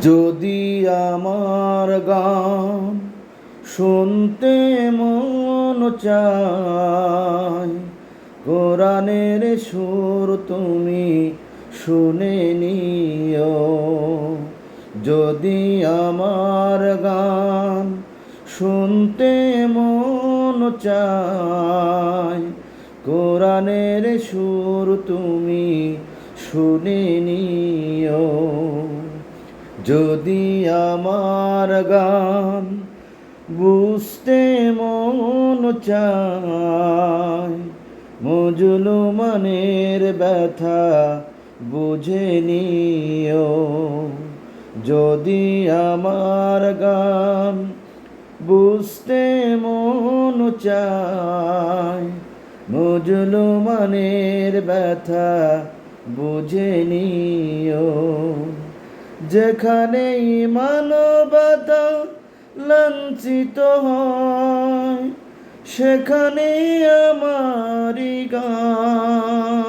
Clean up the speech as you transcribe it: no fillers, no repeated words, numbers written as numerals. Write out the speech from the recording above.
যদি আমার গান শুনতে মন চায়, কোরআনের সুর তুমি শুনে নিও। যদি আমার গান শুনতে মন চায়, কোরআনের সুর তুমি শুনে নিও। যদি আমার গান বুঝতে মন চায়, মুজলমানের ব্যথা বুঝে নিও। যদি আমার গান বুঝতে মন চায়, মুজলমানের ব্যথা বুঝে নিও। যেখানেই মানবতা লাঞ্ছিত হয়, সেখানেই আমারি গান।